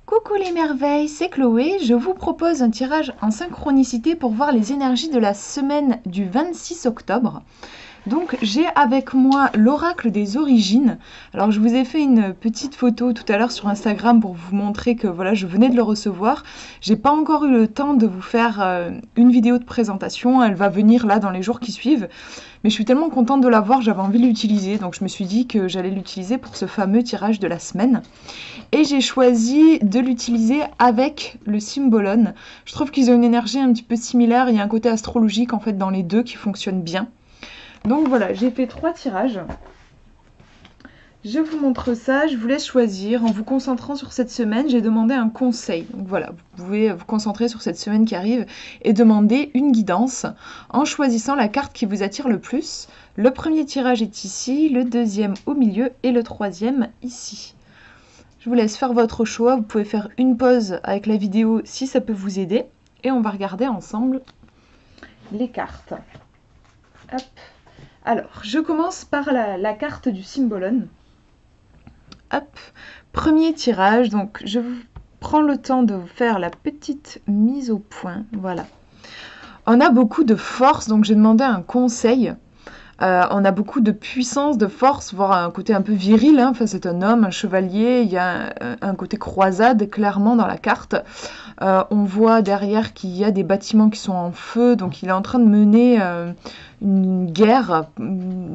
Coucou les merveilles, c'est Chloé. Je vous propose un tirage en synchronicité pour voir les énergies de la semaine du 26 octobre. Donc j'ai avec moi l'oracle des origines. Alors je vous ai fait une petite photo tout à l'heure sur Instagram pour vous montrer que voilà, je venais de le recevoir. J'ai pas encore eu le temps de vous faire une vidéo de présentation, elle va venir là dans les jours qui suivent. Mais je suis tellement contente de l'avoir, j'avais envie de l'utiliser, donc je me suis dit que j'allais l'utiliser pour ce fameux tirage de la semaine. Et j'ai choisi de l'utiliser avec le Symbolon. Je trouve qu'ils ont une énergie un petit peu similaire, il y a un côté astrologique en fait dans les deux qui fonctionne bien. Donc voilà, j'ai fait 3 tirages. Je vous montre ça, je vous laisse choisir. En vous concentrant sur cette semaine, j'ai demandé un conseil. Donc voilà, vous pouvez vous concentrer sur cette semaine qui arrive et demander une guidance en choisissant la carte qui vous attire le plus. Le premier tirage est ici, le deuxième au milieu et le troisième ici. Je vous laisse faire votre choix, vous pouvez faire une pause avec la vidéo si ça peut vous aider. Et on va regarder ensemble les cartes. Hop. Alors, je commence par la carte du Symbolon. Hop, premier tirage, donc je prends le temps de vous faire la petite mise au point, voilà. On a beaucoup de force, donc j'ai demandé un conseil. On a beaucoup de puissance, de force, voire un côté un peu viril, hein. Enfin, c'est un homme, un chevalier, il y a un côté croisade clairement dans la carte. On voit derrière qu'il y a des bâtiments qui sont en feu, donc il est en train de mener une guerre.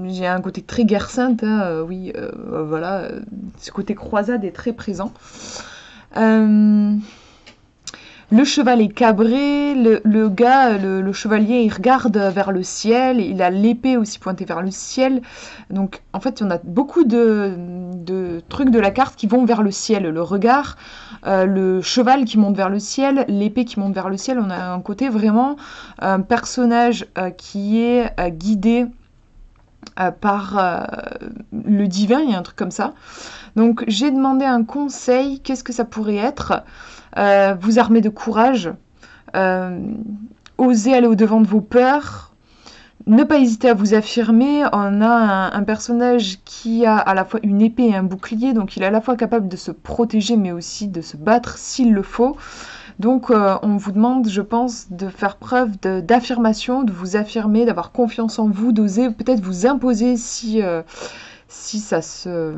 J'ai un côté très guerre sainte, hein, oui, voilà, ce côté croisade est très présent. Le cheval est cabré, le gars, le chevalier, il regarde vers le ciel, il a l'épée aussi pointée vers le ciel. Donc en fait, on a beaucoup de trucs de la carte qui vont vers le ciel. Le regard, le cheval qui monte vers le ciel, l'épée qui monte vers le ciel. On a un côté vraiment un personnage qui est guidé par le divin, il y a un truc comme ça. Donc j'ai demandé un conseil, qu'est-ce que ça pourrait être ? Vous armer de courage, osez aller au-devant de vos peurs, ne pas hésiter à vous affirmer. On a un personnage qui a à la fois une épée et un bouclier, donc il est à la fois capable de se protéger mais aussi de se battre s'il le faut. Donc on vous demande, je pense, de faire preuve d'affirmation, de vous affirmer, d'avoir confiance en vous, d'oser peut-être vous imposer si ça se...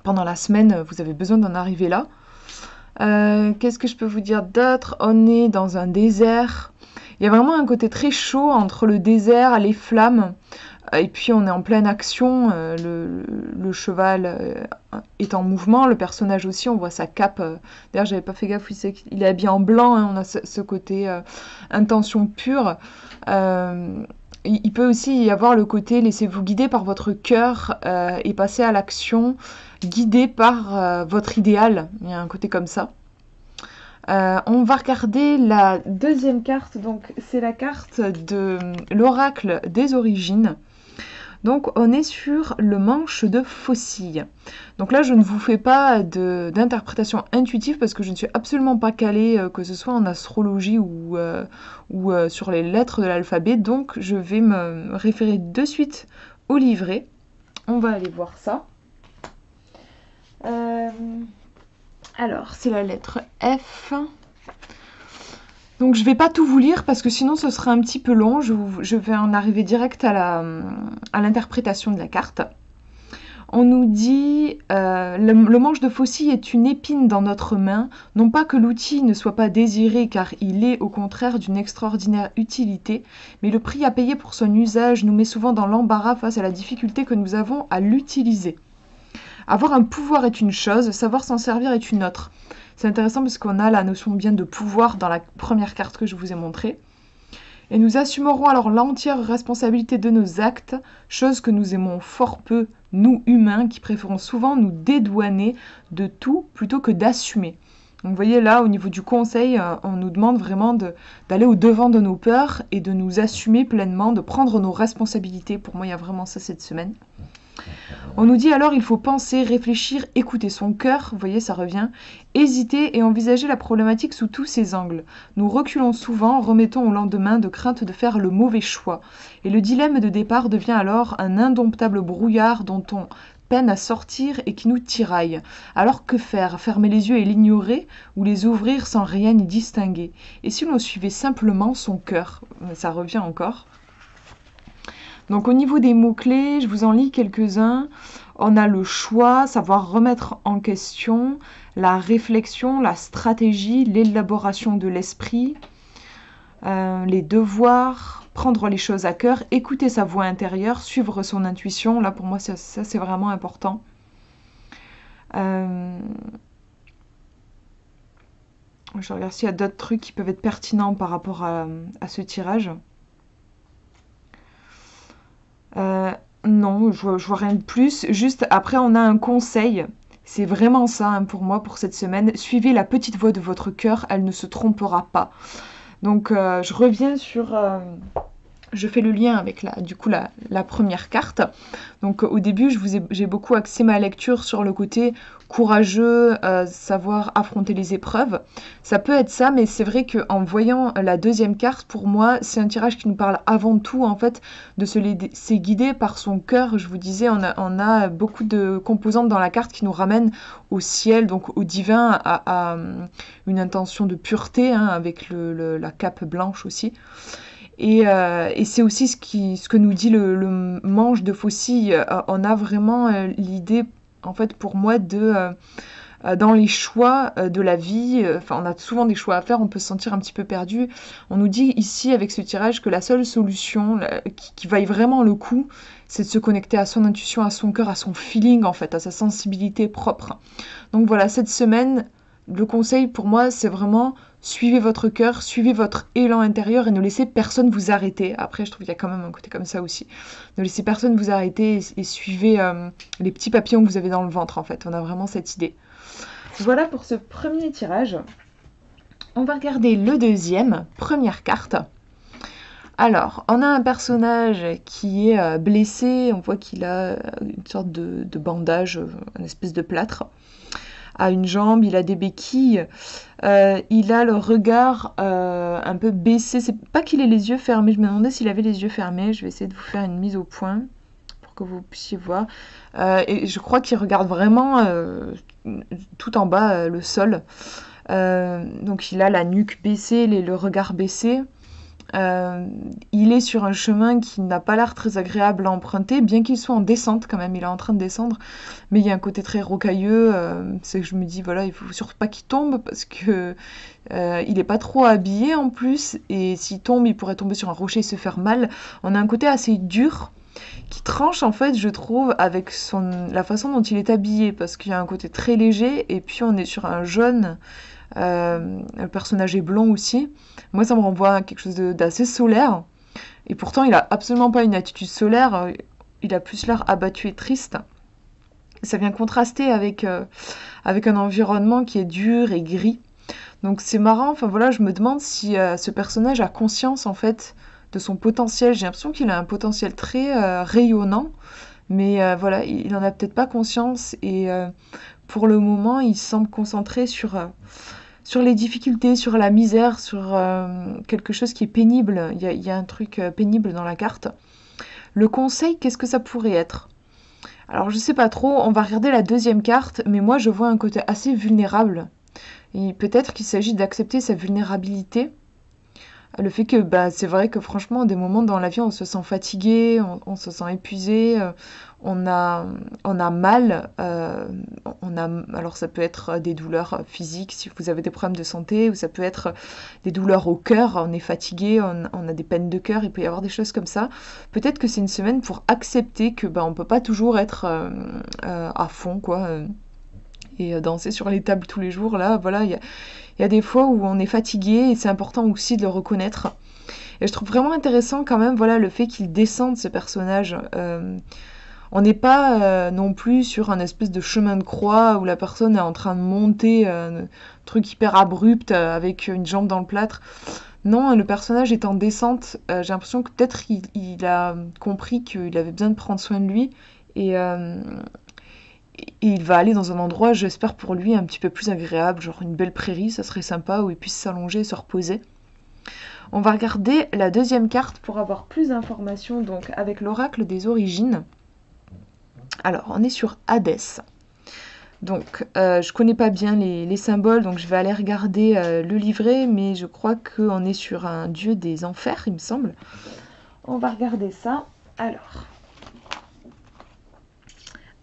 pendant la semaine, vous avez besoin d'en arriver là. Qu'est-ce que je peux vous dire d'autre? On est dans un désert. Il y a vraiment un côté très chaud entre le désert, les flammes, et puis on est en pleine action. Le cheval est en mouvement, le personnage aussi, on voit sa cape. D'ailleurs, j'avais pas fait gaffe, il est habillé en blanc, hein, on a ce côté intention pure. Il peut aussi y avoir le côté laissez-vous guider par votre cœur et passer à l'action, guidé par votre idéal. Il y a un côté comme ça. On va regarder la deuxième carte, donc c'est la carte de l'oracle des origines. Donc on est sur le manche de faucille. Donc là je ne vous fais pas d'interprétation intuitive parce que je ne suis absolument pas calée, que ce soit en astrologie ou sur les lettres de l'alphabet. Donc je vais me référer de suite au livret. On va aller voir ça. Alors c'est la lettre F. Donc je ne vais pas tout vous lire parce que sinon ce serait un petit peu long. Je vais en arriver direct à l'interprétation de la carte. On nous dit le manche de faucille est une épine dans notre main. Non pas que l'outil ne soit pas désiré car il est au contraire d'une extraordinaire utilité, mais le prix à payer pour son usage nous met souvent dans l'embarras face à la difficulté que nous avons à l'utiliser. Avoir un pouvoir est une chose, savoir s'en servir est une autre. C'est intéressant parce qu'on a la notion bien de pouvoir dans la première carte que je vous ai montrée. Et nous assumerons alors l'entière responsabilité de nos actes, chose que nous aimons fort peu, nous humains, qui préférons souvent nous dédouaner de tout plutôt que d'assumer. Donc vous voyez là, au niveau du conseil, on nous demande vraiment d'aller au-devant de nos peurs et de nous assumer pleinement, de prendre nos responsabilités. Pour moi, il y a vraiment ça cette semaine. On nous dit alors il faut penser, réfléchir, écouter son cœur, vous voyez ça revient, hésiter et envisager la problématique sous tous ses angles. Nous reculons souvent, remettons au lendemain de crainte de faire le mauvais choix. Et le dilemme de départ devient alors un indomptable brouillard dont on peine à sortir et qui nous tiraille. Alors que faire? Fermer les yeux et l'ignorer ou les ouvrir sans rien y distinguer? Et si l'on suivait simplement son cœur? Ça revient encore. Donc au niveau des mots-clés, je vous en lis quelques-uns. On a le choix, savoir remettre en question, la réflexion, la stratégie, l'élaboration de l'esprit, les devoirs, prendre les choses à cœur, écouter sa voix intérieure, suivre son intuition. Là, pour moi, ça c'est vraiment important. Je regarde s'il y a d'autres trucs qui peuvent être pertinents par rapport à ce tirage. Non, je vois rien de plus. Juste après, on a un conseil. C'est vraiment ça hein, pour moi pour cette semaine. Suivez la petite voix de votre cœur, elle ne se trompera pas. Donc je reviens sur... je fais le lien avec la première carte. Donc au début, j'ai beaucoup axé ma lecture sur le côté courageux, savoir affronter les épreuves. Ça peut être ça, mais c'est vrai qu'en voyant la deuxième carte, pour moi, c'est un tirage qui nous parle avant tout, en fait, de se laisser guider par son cœur. Je vous disais, on a beaucoup de composantes dans la carte qui nous ramènent au ciel, donc au divin, à une intention de pureté, hein, avec la cape blanche aussi. Et c'est aussi ce que nous dit le manche de faucille. On a vraiment l'idée, en fait, pour moi, dans les choix de la vie, on a souvent des choix à faire, on peut se sentir un petit peu perdu. On nous dit ici, avec ce tirage, que la seule solution qui vaille vraiment le coup, c'est de se connecter à son intuition, à son cœur, à son feeling, en fait, à sa sensibilité propre. Donc voilà, cette semaine, le conseil pour moi, c'est vraiment... Suivez votre cœur, suivez votre élan intérieur et ne laissez personne vous arrêter. Après, je trouve qu'il y a quand même un côté comme ça aussi. Ne laissez personne vous arrêter et suivez les petits papillons que vous avez dans le ventre, en fait. On a vraiment cette idée. Voilà pour ce premier tirage. On va regarder le deuxième, première carte. Alors, on a un personnage qui est blessé. On voit qu'il a une sorte de bandage, une espèce de plâtre à une jambe, il a des béquilles, il a le regard un peu baissé, c'est pas qu'il ait les yeux fermés, je me demandais s'il avait les yeux fermés, je vais essayer de vous faire une mise au point pour que vous puissiez voir, et je crois qu'il regarde vraiment tout en bas le sol, donc il a la nuque baissée, le regard baissé. Il est sur un chemin qui n'a pas l'air très agréable à emprunter, bien qu'il soit en descente quand même, il est en train de descendre, mais il y a un côté très rocailleux, c'est que je me dis, voilà, il faut surtout pas qu'il tombe, parce que il est pas trop habillé en plus, et s'il tombe, il pourrait tomber sur un rocher et se faire mal. On a un côté assez dur, qui tranche en fait, je trouve, avec la façon dont il est habillé, parce qu'il y a un côté très léger, et puis on est sur un jaune... le personnage est blond aussi. Moi, ça me renvoie à quelque chose d'assez solaire. Et pourtant, il a absolument pas une attitude solaire. Il a plus l'air abattu et triste. Ça vient contraster avec un environnement qui est dur et gris. Donc c'est marrant. Enfin voilà, je me demande si ce personnage a conscience en fait de son potentiel. J'ai l'impression qu'il a un potentiel très rayonnant, mais voilà, il en a peut-être pas conscience. Et pour le moment, il semble concentré sur les difficultés, sur la misère, sur quelque chose qui est pénible. Il y a un truc pénible dans la carte. Le conseil, qu'est-ce que ça pourrait être? Alors je sais pas trop, on va regarder la deuxième carte, mais moi je vois un côté assez vulnérable. Et peut-être qu'il s'agit d'accepter sa vulnérabilité. Le fait que c'est vrai que franchement, des moments dans la vie, on se sent fatigué, on se sent épuisé, on a mal, alors ça peut être des douleurs physiques si vous avez des problèmes de santé, ou ça peut être des douleurs au cœur, on est fatigué, on a des peines de cœur, il peut y avoir des choses comme ça. Peut-être que c'est une semaine pour accepter que on peut pas toujours être à fond, quoi, et danser sur les tables tous les jours. Là, voilà, il y a des fois où on est fatigué et c'est important aussi de le reconnaître. Et je trouve vraiment intéressant quand même, voilà, le fait qu'il descende ce personnage. On n'est pas non plus sur un espèce de chemin de croix où la personne est en train de monter un truc hyper abrupt avec une jambe dans le plâtre. Non, le personnage est en descente. J'ai l'impression que peut-être il a compris qu'il avait besoin de prendre soin de lui et il va aller dans un endroit, j'espère pour lui, un petit peu plus agréable, genre une belle prairie, ça serait sympa, où il puisse s'allonger et se reposer. On va regarder la deuxième carte pour avoir plus d'informations, donc avec l'oracle des origines. Alors, on est sur Hadès. Donc, je connais pas bien les symboles, donc je vais aller regarder le livret, mais je crois qu'on est sur un dieu des enfers, il me semble. On va regarder ça. Alors,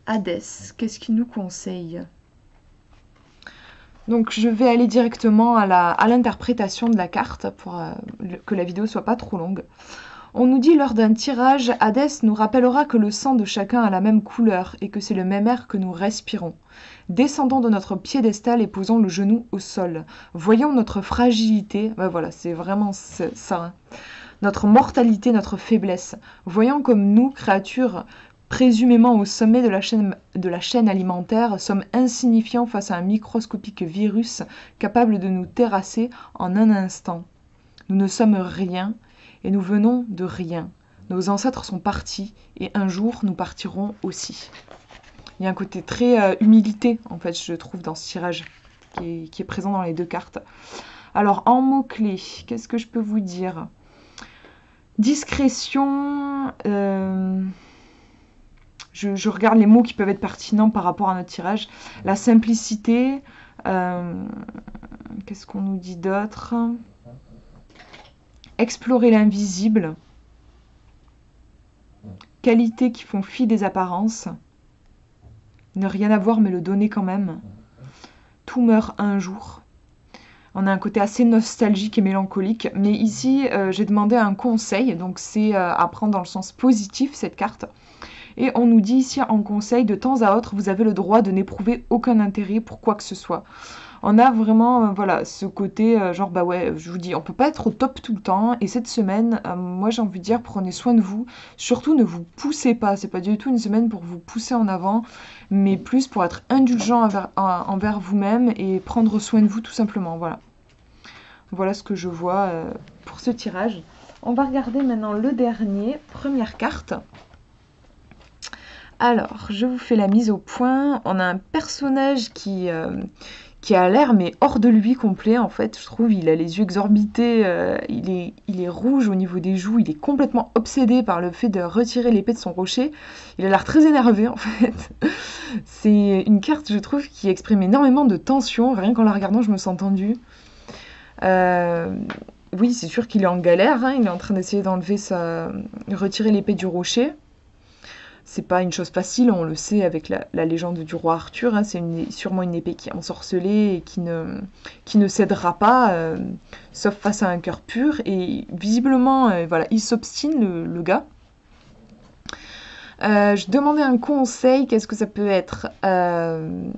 Hadès, qu'est-ce qu'il nous conseille? Donc, je vais aller directement à l'interprétation de la carte pour que la vidéo soit pas trop longue. On nous dit lors d'un tirage, Hadès nous rappellera que le sang de chacun a la même couleur et que c'est le même air que nous respirons. Descendons de notre piédestal et posons le genou au sol. Voyons notre fragilité, ben voilà, c'est vraiment ça, hein. Notre mortalité, notre faiblesse. Voyons comme nous, créatures présumément au sommet de la chaîne alimentaire, sommes insignifiants face à un microscopique virus capable de nous terrasser en un instant. Nous ne sommes rien et nous venons de rien. Nos ancêtres sont partis et un jour nous partirons aussi. Il y a un côté très humilité, en fait, je trouve, dans ce tirage, qui est présent dans les deux cartes. Alors, en mots-clés, qu'est-ce que je peux vous dire? Discrétion. Je regarde les mots qui peuvent être pertinents par rapport à notre tirage. La simplicité. Qu'est-ce qu'on nous dit d'autre? Explorer l'invisible. Qualités qui font fi des apparences. Ne rien avoir mais le donner quand même. Tout meurt un jour. On a un côté assez nostalgique et mélancolique. Mais ici, j'ai demandé un conseil. Donc c'est à prendre dans le sens positif, cette carte. Et on nous dit ici en conseil, de temps à autre, vous avez le droit de n'éprouver aucun intérêt pour quoi que ce soit. On a vraiment, voilà, ce côté, genre, bah ouais, je vous dis, on peut pas être au top tout le temps. Et cette semaine, moi j'ai envie de dire, prenez soin de vous. Surtout, ne vous poussez pas. C'est pas du tout une semaine pour vous pousser en avant, mais plus pour être indulgent envers vous-même et prendre soin de vous tout simplement. Voilà. Voilà ce que je vois pour ce tirage. On va regarder maintenant le dernier, première carte. Alors, je vous fais la mise au point. On a un personnage qui a l'air mais hors de lui complet en fait. Je trouve il a les yeux exorbités, il est rouge au niveau des joues, il est complètement obsédé par le fait de retirer l'épée de son rocher. Il a l'air très énervé en fait. C'est une carte, je trouve, qui exprime énormément de tension. Rien qu'en la regardant, je me sens tendue. Oui, c'est sûr qu'il est en galère, hein. Il est en train d'essayer retirer l'épée du rocher. C'est pas une chose facile, on le sait avec la légende du roi Arthur, hein, c'est sûrement une épée qui est ensorcelée et qui ne cédera pas, sauf face à un cœur pur. Et visiblement, voilà, il s'obstine, le gars. Je demandais un conseil, qu'est-ce que ça peut être? On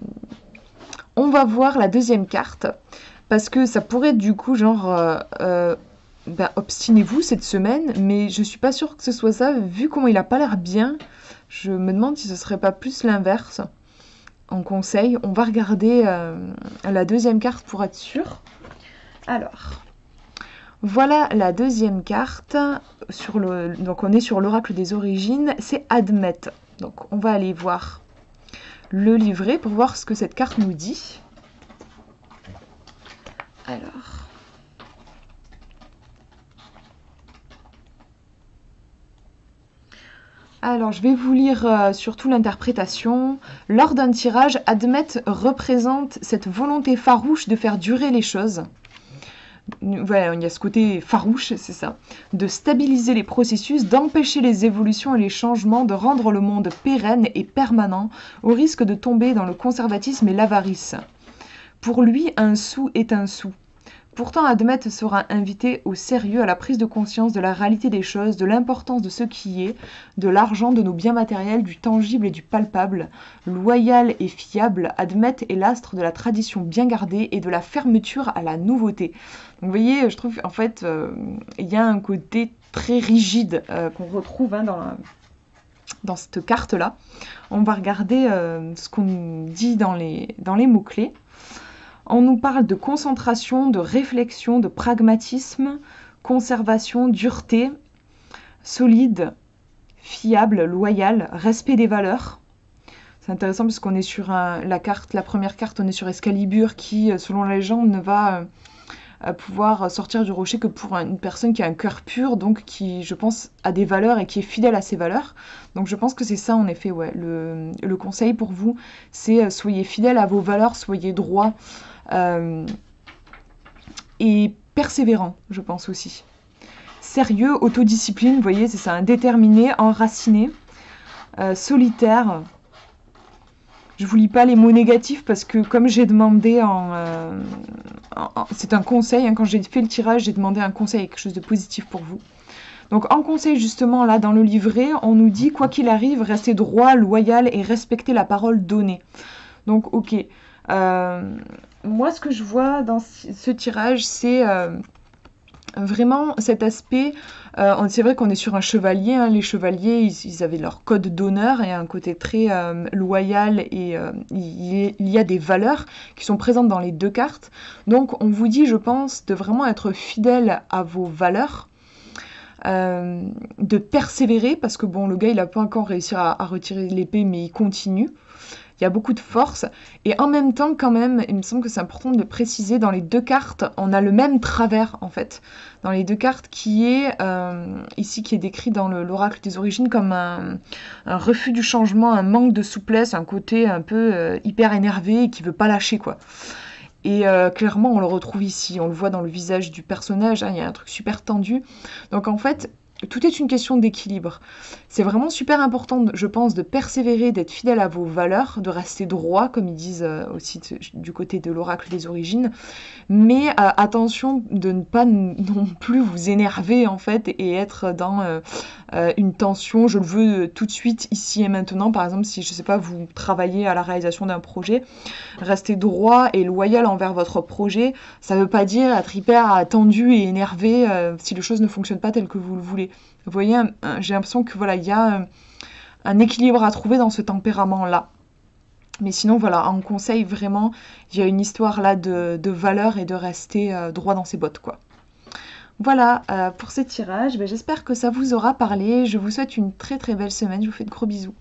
va voir la deuxième carte, parce que ça pourrait être du coup genre... obstinez-vous cette semaine, mais je suis pas sûre que ce soit ça, vu comment il a pas l'air bien. Je me demande si ce serait pas plus l'inverse. En conseil, on va regarder la deuxième carte pour être sûr. Alors, voilà la deuxième carte. Donc on est sur l'oracle des origines, c'est Admet. Donc on va aller voir le livret pour voir ce que cette carte nous dit. Alors, je vais vous lire surtout l'interprétation. Lors d'un tirage, Admet représente cette volonté farouche de faire durer les choses. Voilà, il y a ce côté farouche, c'est ça. De stabiliser les processus, d'empêcher les évolutions et les changements, de rendre le monde pérenne et permanent, au risque de tomber dans le conservatisme et l'avarice. Pour lui, un sou est un sou. Pourtant, Admet sera invité au sérieux, à la prise de conscience de la réalité des choses, de l'importance de ce qui est, de l'argent, de nos biens matériels, du tangible et du palpable. Loyal et fiable, Admet est l'astre de la tradition bien gardée et de la fermeture à la nouveauté. Donc, vous voyez, je trouve en fait, il y a un côté très rigide qu'on retrouve hein, dans cette carte-là. On va regarder ce qu'on nous dit dans les mots-clés. On nous parle de concentration, de réflexion, de pragmatisme, conservation, dureté, solide, fiable, loyal, respect des valeurs. C'est intéressant parce qu'on est sur la première carte, on est sur Excalibur qui, selon la légende, va pouvoir sortir du rocher que pour une personne qui a un cœur pur, donc qui, je pense, a des valeurs et qui est fidèle à ses valeurs. Donc je pense que c'est ça en effet, ouais. Le conseil pour vous, c'est soyez fidèle à vos valeurs, soyez droit et persévérant, je pense aussi. Sérieux, autodiscipline, vous voyez, c'est ça, un déterminé, enraciné, solitaire. Je vous lis pas les mots négatifs parce que comme j'ai demandé c'est un conseil, hein, quand j'ai fait le tirage, j'ai demandé un conseil, quelque chose de positif pour vous. Donc en conseil justement, là dans le livret, on nous dit, quoi qu'il arrive, restez droit, loyal et respectez la parole donnée. Donc ok, moi ce que je vois dans ce tirage, c'est vraiment cet aspect, c'est vrai qu'on est sur un chevalier, hein, les chevaliers ils avaient leur code d'honneur et un côté très loyal et il y a des valeurs qui sont présentes dans les deux cartes. Donc on vous dit, je pense, de vraiment être fidèle à vos valeurs, de persévérer parce que bon, le gars il n'a pas encore réussi à retirer l'épée mais il continue. Il y a beaucoup de force. Et en même temps, quand même, il me semble que c'est important de le préciser, dans les deux cartes, on a le même travers, en fait. Dans les deux cartes, qui est, ici, qui est décrit dans l'oracle des origines comme un refus du changement, un manque de souplesse, un côté un peu hyper énervé et qui veut pas lâcher, quoi. Et clairement, on le retrouve ici. On le voit dans le visage du personnage, hein, il y a un truc super tendu. Donc, en fait, tout est une question d'équilibre. C'est vraiment super important, je pense, de persévérer, d'être fidèle à vos valeurs, de rester droit, comme ils disent aussi du côté de l'oracle des origines. Mais attention de ne pas non plus vous énerver, en fait, et être dans une tension, je le veux tout de suite, ici et maintenant. Par exemple, si, je sais pas, vous travaillez à la réalisation d'un projet, restez droit et loyal envers votre projet. Ça veut pas dire être hyper tendu et énervé si les choses ne fonctionnent pas telles que vous le voulez. Vous voyez, j'ai l'impression que voilà, il y a un équilibre à trouver dans ce tempérament-là. Mais sinon, voilà, on conseille vraiment, il y a une histoire là de valeur et de rester droit dans ses bottes, quoi. Voilà, pour ce tirage, j'espère que ça vous aura parlé. Je vous souhaite une très très belle semaine, je vous fais de gros bisous.